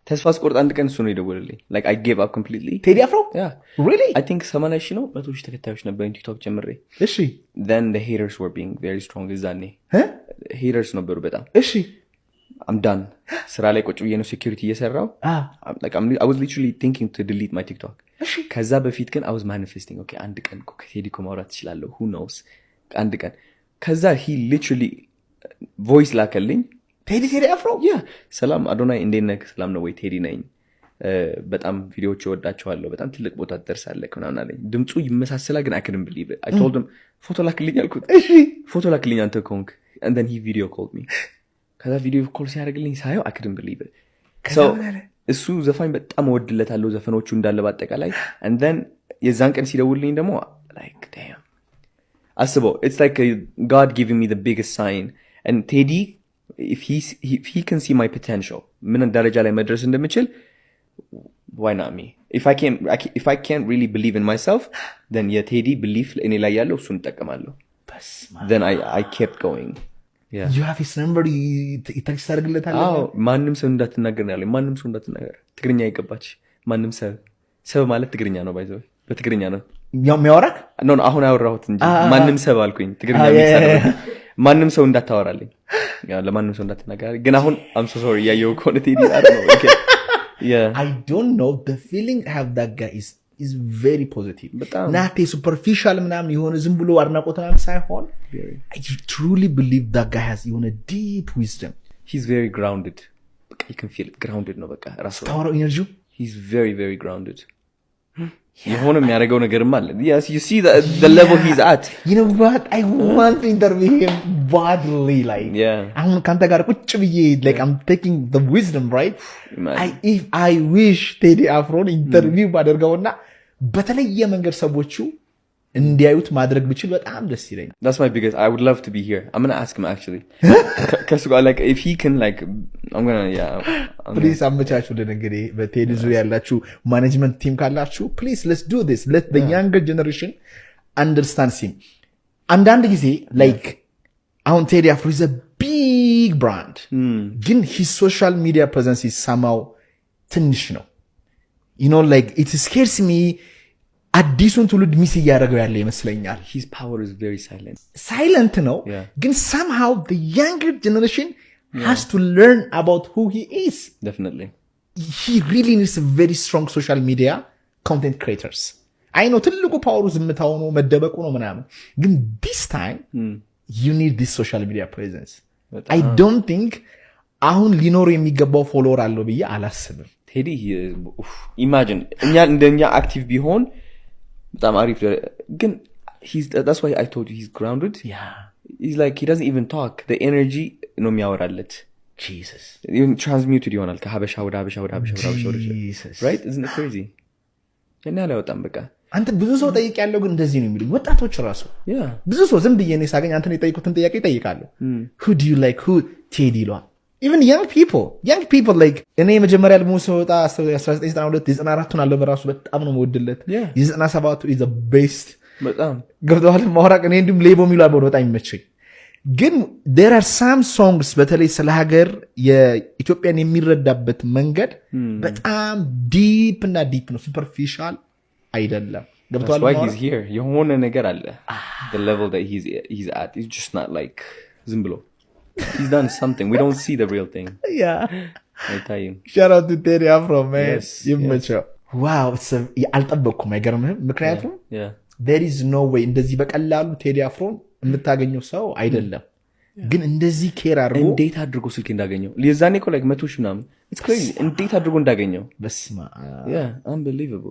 ተስፋ ስቆርጥ አንድ ቀን እሱ ነው የደወለልኝ like I gave up completely ቴዲ አፍሮ yeah really I think 80,000 ነው 100,000 ተከታዮች ነበር ቲክቶክ ጀምሬ እሺ then the haters were being very strong እዛኔ haters ነበሩ በጣም እሺ I'm done ስራ ላይ ቁጭ ብዬ ነው security እየሰራው like I was literally thinking to delete my TikTok ከዛ በፊት ግን I was manifesting okay አንድ ቀን ከቴዲ እኮ ማውራት እችላለሁ who knows አንድ ቀን ከዛ he literally voice ላከልኝ ቴዲ አፍሮ ሰላም አዶናይ እንዴት ነህ ሰላም ነው ወይ ቴዲ ነኝ በጣም ቪዲዮዎች እወዳቸዋለሁ በጣም ትልቅ ቦታ ትደርሳለህ ምናምን አለኝ ድምጹ ይመሳሰላል ግን I couldn't believe it I told him ፎቶ ላክልኝ አልኩት እሺ ፎቶ ላክልኝ አንተ ኮንክ and then he video called me ከዛ ቪዲዮ ኮል ሲያደርግልኝ ሳየው I couldn't believe it so እሱ ዘፋኝ በጣም እወድለታለሁ ዘፈኖቹ እንዳለ ባጠቃላይ and then የዛን ቀን ሲደውልልኝ ደግሞ like damn አስበው it's like God giving me the biggest sign and Teddy if he can see my potential ምን ደረጃ ላይ መድረስ እንደምችል why not me if I can't really believe in myself then Teddy belief እኔ ላይ ያለው እሱን ተጠቀማለሁ then I kept going yeah you have his number text አድርግለታል ማንንም ሰው እንዳትናገር ነው ያለኝ ማንንም ሰው እንዳትናገር ትግርኛ ይገባች ማንንም ሰው ማለት ትግርኛ ነው ባይዘው በትግርኛ ነው የሚያወራክ ነው አሁን አወራሁት እንጂ ማንንም ሰው አልኩኝ ትግርኛ የሚሰራው ማንንም ሰው እንዳታወራልኝ ለማንንም ሰው እንዳትናገር ግን አሁን I'm so sorry ያየው ኮኔ ቴዲ I don't know okay yeah I don't know the feeling I have that guy is very positive not a superficial ምናምን የሆነ ዝም ብሎ አድናቆት ምናምን ሳይሆን I truly believe that guy has even a deep wisdom he's very grounded you can feel it grounded ነው በቃ ራሱ ታወራው ኢነርጂ he's very very grounded የሆነ የሚያደርገው ነገርም አለ yes you see the level he's at you know what I want to interview him badly like አሁን ካንተ ጋር ቁጭ ብዬ like I'm taking the wisdom right if I wish ቴዲ አፍሮን ኢንተርቪው ባደርገውና በተለየ መንገድ ሰዎቹ እንዲያዩት ማድረግ ብችል በጣም ደስ ይለኛል that's my biggest I would love to be here I'm going to ask him actually cuz like if he can like I'm going to please አመቻቹልን እንግዲህ በቴዲ ዙሪያ ያላችሁ ማኔጅመንት ቲም ካላችሁ please let's do this let the younger generation understand him አንዳንድ ጊዜ like አሁን ቴዲ አፍሮ is a big brand ግን his social media presence is somehow ትንሽ ነው you know like it scares me አዲሱን ትውልድ ሚስ እያደረገው ያለ ይመስለኛል his power is very silent ነው ግን somehow the younger generation has to learn about who he is definitely he really needs a very strong social media content creators I know ትልቁ ፓወሩ ዝምታው ነው መደበቁ ነው ምናምን ግን this time you need this social media presence I don't think አሁን ሊኖር የሚገባው ፎሎወር አለው ብዬ አላስብም ቴዲ imagine እኛ እንደኛ አክቲቭ ቢሆን በጣም አሪፍ ግን that's why I told you he's grounded he's like he doesn't even talk the energy ነው የሚያወራለት Jesus even transmuted ይሆናል ከሀበሻ ወደ ሀበሻ right isn't it crazy እና ያለውጣም በቃ አንተ ብዙ ሰው ጠይቅ ያለው ግን እንደዚህ ነው የሚሉኝ ወጣቶች ራሱ ብዙ ሰው ዝም ብዬ ነው ሳገኝ አንተን የጠይቁትን ጥያቄ ይጠይቃሉ who do you like who ቴዲ ይሏል even young people like እኔ መጀመሪያ አልበሙ ሲወጣ 1992 94ቱን አልበም ራሱ በጣም ነው የምወድለት 97ቱ is the best በጣም ገብተዋል ማውራቅ እኔ እንዲም ሌቦ የሚሉ አልበም በጣም ይመቸኝ ግን there are some songs በተለይ ስለ ሀገር የኢትዮጵያን የሚረዳበት መንገድ በጣም ዲፕ ነው superficial አይደለም ገብተዋል why he's here የሆነ ነገር አለ the level that he's at is just not like ዝም ብሎ he's done something we don't see the real thing I tell you shout out to Teddy Afro man ይመቸው wow አልጠበቅኩም አይገርምህም ምክንያቱም there is no way እንደዚህ በቀላሉ ቴዲ አፍሮን የምታገኘው ሰው አይደለም ግን እንደዚህ ኬር አድርጎ እንዴት አድርጎ ስልክ እንዳገኘው ለዛኔ እኮ like 100 ምናምን it's crazy እንዴት አድርጎ እንዳገኘው በስማ unbelievable